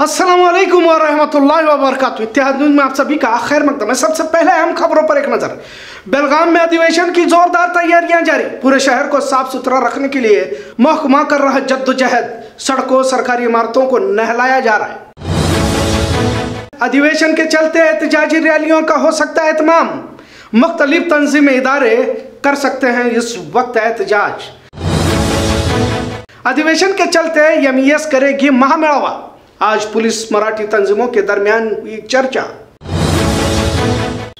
अस्सलामुअलैकुम वरहमतुल्लाहि वबरकातुहू। इत्तेहाद न्यूज़ में आप सभी का खैर मकदम है। सबसे पहले अहम खबरों पर एक नजर। बेलगाम में अधिवेशन की जोरदार तैयारियां जारी। पूरे शहर को साफ सुथरा रखने के लिए महकमा कर रहा जद्दोजहद। सड़कों सरकारी इमारतों को नहलाया जा रहा है। अधिवेशन के चलते एहतजाजी रैलियों का हो सकता है एहतमाम। मुख्तलिफ तंजीमें इदारे कर सकते हैं इस वक्त एहतजाज। अधिवेशन के चलते एमईएस करेगी महामेलावा। आज पुलिस मराठी तंजीमों के दरमियान हुई चर्चा।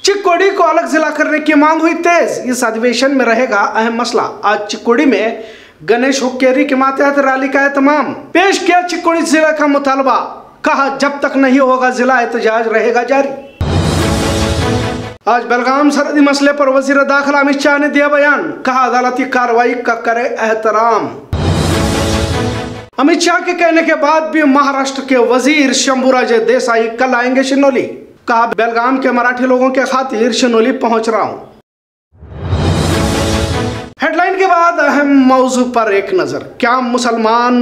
चिक्कोडी को अलग जिला करने की मांग हुई तेज। इस अधिवेशन में रहेगा अहम मसला। आज चिक्कोडी में गणेश हुक्केरी के मातहत रैली का एहतमाम। पेश किया चिक्कोडी जिला का मुतालबा। कहा जब तक नहीं होगा जिला एहतजाज रहेगा जारी। आज बेलगाम सरहदी मसले पर वजीर दाखिला अमित शाह ने दिया बयान। कहा अदालती कार्रवाई का करे एहतराम। अमित शाह के कहने के बाद भी महाराष्ट्र के वजीर शंभूराजे देसाई कल आएंगे शिनोली। कहा बेलगाम के मराठी लोगों के खातिर शिनोली पहुंच रहा हूं। हेडलाइन के बाद अहम मौजू पर एक नजर। क्या मुसलमान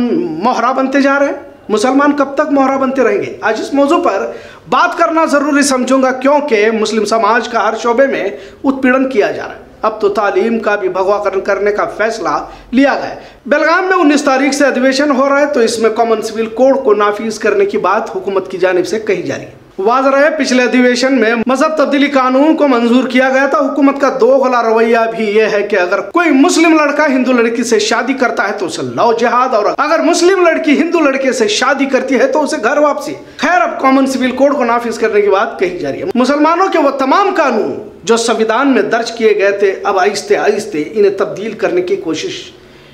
मोहरा बनते जा रहे हैं? मुसलमान कब तक मोहरा बनते रहेंगे? आज इस मौजू पर बात करना जरूरी समझूंगा, क्योंकि मुस्लिम समाज का हर शोबे में उत्पीड़न किया जा रहा है। अब तो तालीम का भी भगवाकरण करने का फैसला लिया गया। बेलगाम में 19 तारीख से अधिवेशन हो रहा है, तो इसमें कॉमन सिविल कोड को नाफिज करने की बात हुकूमत की जानिब से कही जा रही है। वाज़ेह रहे पिछले अधिवेशन में मजहब तब्दीली कानून को मंजूर किया गया था। हुकूमत का दोगला रवैया भी यह है कि अगर कोई मुस्लिम लड़का हिंदू लड़की से शादी करता है तो उसे लव जिहाद, और अगर मुस्लिम लड़की हिंदू लड़के से शादी करती है तो उसे घर वापसी। खैर, अब कॉमन सिविल कोड को नाफिज करने की बात कही जा रही है। मुसलमानों के वो तमाम कानून जो संविधान में दर्ज किए गए थे, अब आहिस्ते आहिस्ते इन्हें तब्दील करने की कोशिश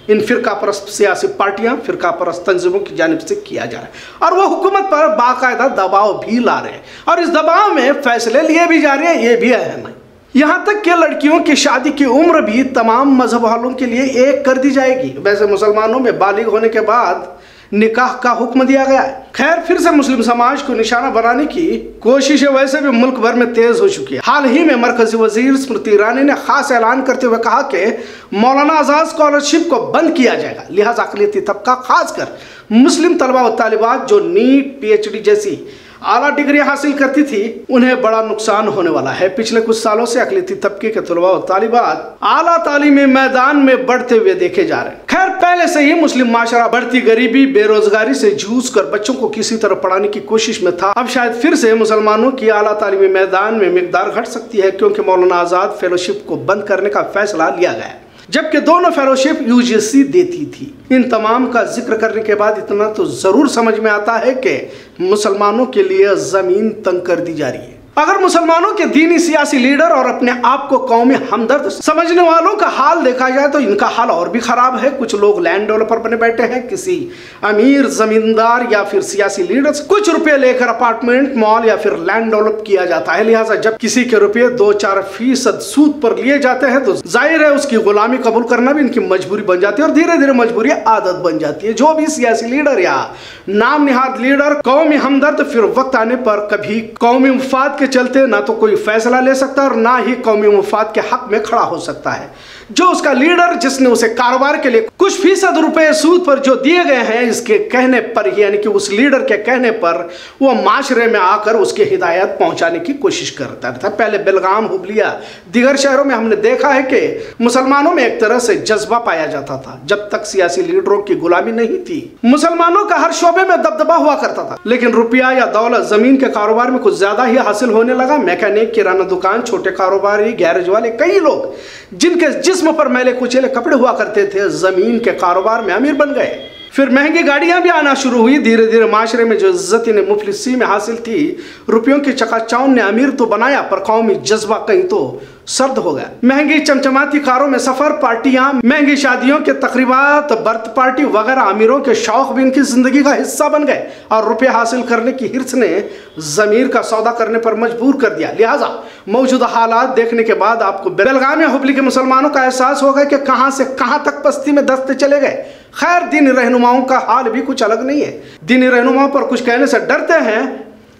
इन फिरका परस्त सियासी पार्टियां, फिरका परस्त तंजीमों की जानिब से किया जा रहा है। और वो हुकूमत पर बाकायदा दबाव भी ला रहे हैं, और इस दबाव में फैसले लिए भी जा रहे हैं। ये भी अहम है। यहाँ तक कि लड़कियों की शादी की उम्र भी तमाम मजहब वालों के लिए एक कर दी जाएगी। वैसे मुसलमानों में बालिग होने के बाद निकाह का हुक्म दिया गया है। खैर, फिर से मुस्लिम समाज को निशाना बनाने की कोशिशें वैसे भी मुल्क भर में तेज हो चुकी है। हाल ही में मरकजी वजीर स्मृति ईरानी ने खास ऐलान करते हुए कहा कि मौलाना आजाद स्कॉलरशिप को बंद किया जाएगा। लिहाजा अक़लियती तबका, खासकर मुस्लिम तलबा व तालिबात जो नीट, पीएचडी जैसी आला डिग्री हासिल करती थी, उन्हें बड़ा नुकसान होने वाला है। पिछले कुछ सालों से अक़लियती तबके के तलबा व तालिबात आला तालीमी मैदान में बढ़ते हुए देखे जा रहे हैं। खैर, पहले से ही मुस्लिम माशरा बढ़ती गरीबी, बेरोजगारी से जूझ कर बच्चों को किसी तरह पढ़ाने की कोशिश में था। अब शायद फिर से मुसलमानों की आला तालीमी मैदान में मिकदार घट सकती है, क्योंकि मौलाना आजाद फेलोशिप को बंद करने का फैसला लिया गया है, जबकि दोनों फेलोशिप यूजीसी देती थी। इन तमाम का जिक्र करने के बाद इतना तो जरूर समझ में आता है कि मुसलमानों के लिए जमीन तंग कर दी जा रही है। अगर मुसलमानों के दीनी सियासी लीडर और अपने आप को कौमी हमदर्द समझने वालों का हाल देखा जाए तो इनका हाल और भी खराब है। कुछ लोग लैंड डेवलपर बने बैठे हैं। किसी अमीर जमींदार या फिर सियासी लीडर से कुछ रुपए लेकर अपार्टमेंट, मॉल या फिर लैंड डेवलप किया जाता है। लिहाजा जब किसी के रुपए 2-4% सूद पर लिए जाते हैं तो जाहिर है उसकी गुलामी कबूल करना भी इनकी मजबूरी बन जाती है, और धीरे धीरे मजबूरी आदत बन जाती है। जो भी सियासी लीडर या नाम निहाद लीडर कौमी हमदर्द, फिर वक्त आने पर कभी कौमी मुफाद के चलते ना तो कोई फैसला ले सकता और ना ही कौमी मुफाद के हक में खड़ा हो सकता है। जो उसका लीडर, जिसने उसे कारोबार के लिए कुछ फीसद रुपए सूद पर जो दिए गए हैं, इसके कहने पर ही, यानी कि उस लीडर के कहने पर वो माशरे में आकर उसके हिदायत पहुंचाने की कोशिश करता था। पहले बेलगाम, हुबलिया, दीगर शहरों में हमने देखा है कि मुसलमानों में एक तरह से जज्बा पाया जाता था। जब तक सियासी लीडरों की गुलामी नहीं थी, मुसलमानों का हर शोबे में दबदबा हुआ करता था। लेकिन रुपया या दौलत, जमीन के कारोबार में कुछ ज्यादा ही हासिल होने लगा। मैकेनिक, किराना दुकान, छोटे कारोबारी, गैरेज वाले, कई लोग जिनके जिस्म पर मैले कुचेले कपड़े हुआ करते थे, जमीन के कारोबार में अमीर बन गए। फिर महंगी गाड़ियां भी आना शुरू हुई। धीरे धीरे माशरे में जो इज्जत इन्हें मुफलिसी में हासिल थी, रुपयों की चकाचौंध ने अमीर तो बनाया, पर कौमी जज्बा कहीं तो सर्द हो गया। महंगी चमचमाती कारों में सफर, पार्टियां, महंगी शादियों के तकरीबात, बर्थ पार्टी वगैरह अमीरों के शौक भी इनकी जिंदगी का हिस्सा बन गए, और रुपये हासिल करने की हिर्स ने जमीर का सौदा करने पर मजबूर कर दिया। लिहाजा मौजूदा हालात देखने के बाद आपको बेलगाम या हुबली के मुसलमानों का एहसास होगा कि कहां से कहां तक पस्ती में दस्ते चले गए। खैर दीनी रहनुमाओं का हाल भी कुछ अलग नहीं है। दीनी रहनुमाओं पर कुछ कहने से डरते हैं,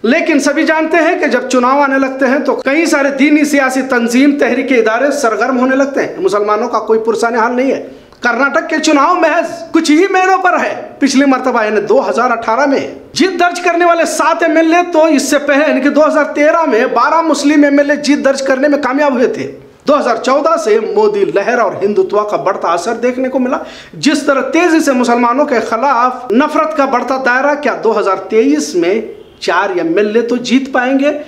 लेकिन सभी जानते हैं कि जब चुनाव आने लगते हैं तो कई सारे दीनी सियासी तंजीम तहरीक इदारे सरगर्म होने लगते हैं। मुसलमानों का कोई पुरसाने हाल नहीं है। कर्नाटक के चुनाव महज कुछ ही महीनों पर है। पिछली मर्तबा यानी 2018 में जीत दर्ज करने वाले 7 एमएलए तो इससे पहले यानी कि 2013 में 12 मुस्लिम एमएलए जीत दर्ज करने में कामयाब हुए थे। 2014 से मोदी लहर और हिंदुत्व का बढ़ता असर देखने को मिला। जिस तरह तेजी से मुसलमानों के खिलाफ नफरत का बढ़ता दायरा, क्या 2023 में 4 एमएलए तो जीत पाएंगे,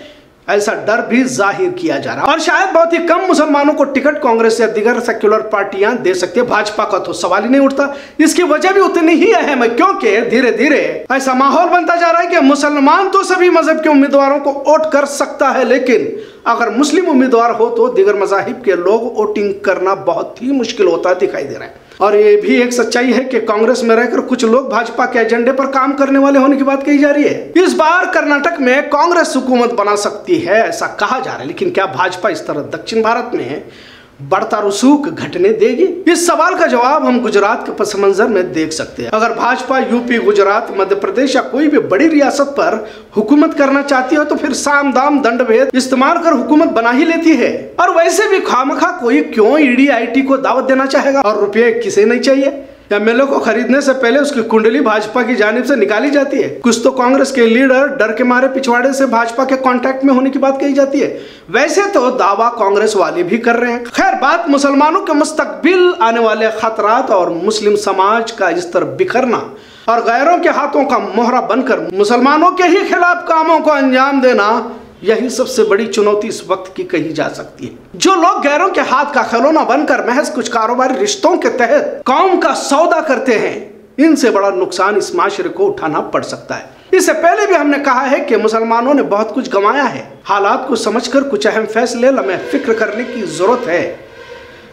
ऐसा डर भी जाहिर किया जा रहा है। और शायद बहुत ही कम मुसलमानों को टिकट कांग्रेस या दीगर सेक्युलर पार्टियां दे सकती है। भाजपा का तो सवाल ही नहीं उठता। इसकी वजह भी उतनी ही अहम है, क्योंकि धीरे धीरे ऐसा माहौल बनता जा रहा है कि मुसलमान तो सभी मजहब के उम्मीदवारों को वोट कर सकता है, लेकिन अगर मुस्लिम उम्मीदवार हो तो दीगर मजाहिब के लोग वोटिंग करना बहुत ही मुश्किल होता दिखाई दे रहा है। और ये भी एक सच्चाई है कि कांग्रेस में रहकर कुछ लोग भाजपा के एजेंडे पर काम करने वाले होने की बात कही जा रही है। इस बार कर्नाटक में कांग्रेस हुकूमत बना सकती है, ऐसा कहा जा रहा है, लेकिन क्या भाजपा इस तरह दक्षिण भारत में बढ़ता रसूख घटने देगी? इस सवाल का जवाब हम गुजरात के पस मंजर में देख सकते हैं। अगर भाजपा यूपी, गुजरात, मध्य प्रदेश या कोई भी बड़ी रियासत पर हुकूमत करना चाहती है तो फिर साम दाम दंड भेद इस्तेमाल कर हुकूमत बना ही लेती है। और वैसे भी खामखा कोई क्यों ईडी आईटी को दावत देना चाहेगा, और रुपये किसे नहीं चाहिए। एमएलए को खरीदने से पहले उसकी कुंडली भाजपा की जानिब से निकाली जाती है। कुछ तो कांग्रेस के लीडर डर के मारे पिछवाड़े से भाजपा के कांटेक्ट में होने की बात कही जाती है। वैसे तो दावा कांग्रेस वाले भी कर रहे हैं। खैर, बात मुसलमानों के मुस्तकबिल आने वाले खतरात और मुस्लिम समाज का इस तरह बिखरना और गैरों के हाथों का मोहरा बनकर मुसलमानों के ही खिलाफ कामों को अंजाम देना, यही सबसे बड़ी चुनौती इस वक्त की कही जा सकती है। जो लोग गैरों के हाथ का खिलौना बनकर महज कुछ कारोबारी रिश्तों के तहत कौम का सौदा करते हैं, इनसे बड़ा नुकसान इस माशरे को उठाना पड़ सकता है। इससे पहले भी हमने कहा है कि मुसलमानों ने बहुत कुछ गंवाया है। हालात को समझकर कुछ अहम फैसले लम्हे फिक्र करने की जरूरत है,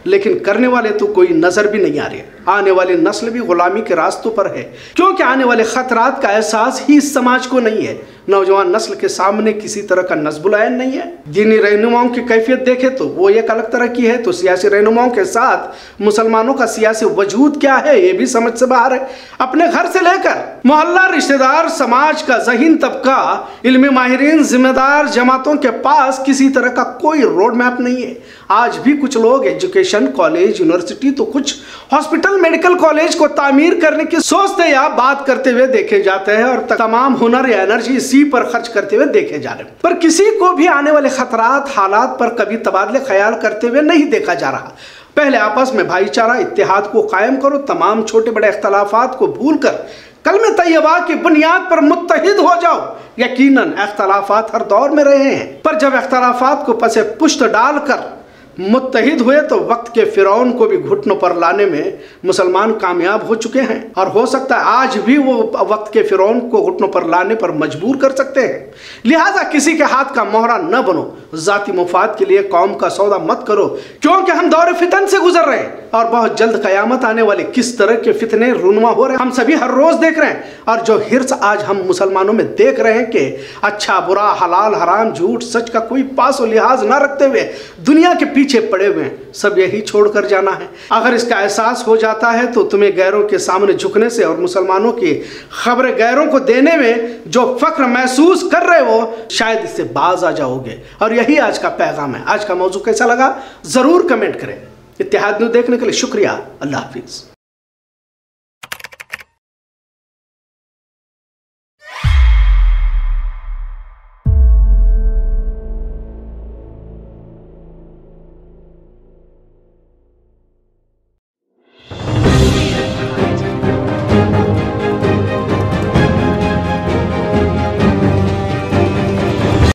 लेकिन करने वाले तो कोई नजर भी नहीं आ रहे। आने वाली नस्ल भी गुलामी के रास्तों पर है, क्योंकि आने वाले खतरात का एहसास ही इस समाज को नहीं है। नौजवान नस्ल के सामने किसी तरह का नस्बुल-ए-ऐन नहीं है। दीनी रहनुमाओं की कैफियत देखें तो वो एक अलग तरह की है, तो सियासी रहनुमाओं के साथ मुसलमानों का सियासी वजूद क्या है ये भी समझ से बाहर है। अपने घर से लेकर मोहल्ला, रिश्तेदार, समाज का ज़हीन तबका, इल्मी माहिरीन, जिम्मेदार जमातों के पास किसी तरह का कोई रोड मैप नहीं है। आज भी कुछ लोग एजुकेशन, कॉलेज, यूनिवर्सिटी तो कुछ हॉस्पिटल, मेडिकल कॉलेज को तामीर करने की सोचते या बात करते हुए देखे जाते हैं, और तमाम हुनर या एनर्जी इसी पर खर्च करते हुए देखे जा रहे हैं। पर किसी को भी आने वाले खतरात, हालात पर कभी तबादले ख्याल करते हुए नहीं देखा जा रहा। पहले आपस में भाईचारा, इत्तेहाद को कायम करो, तमाम छोटे बड़े इख्तलाफात को भूलकर कलमे तैयबा की बुनियाद पर मुत्तहिद हो जाओ। यकीनन इख्तलाफात हर दौर में रहे हैं, पर जब इख्तलाफात को पसे पुश्त डालकर मुत्तहिद हुए तो वक्त के फिरौन को भी घुटनों पर लाने में मुसलमान कामयाब हो चुके हैं, और हो सकता है आज भी वो वक्त के फिरौन को घुटनों पर लाने पर मजबूर कर सकते हैं। लिहाजा किसी के हाथ का मोहरा न बनो, जाती मुफाद के लिए कौम का सौदा मत करो, क्योंकि हम दौर फितन से गुजर रहे हैं और बहुत जल्द कयामत आने वाले। किस तरह के फितने रूनुमा हो रहे हैं हम सभी हर रोज देख रहे हैं। और जो हिर्स आज हम मुसलमानों में देख रहे हैं कि अच्छा बुरा, हलाल हराम, झूठ सच का कोई पास और लिहाज न रखते हुए दुनिया के पीछे पड़े हुए हैं, सब यही छोड़कर जाना है। अगर इसका एहसास हो जाता है तो तुम्हें गैरों के सामने झुकने से और मुसलमानों की खबरें गैरों को देने में जो फख्र महसूस कर रहे हो, शायद इससे बाज आ जाओगे। और यही आज का पैगाम है। आज का मौजू कैसा लगा जरूर कमेंट करें। इत्तेहाद न्यूज़ देखने के लिए शुक्रिया। अल्लाह हाफिज।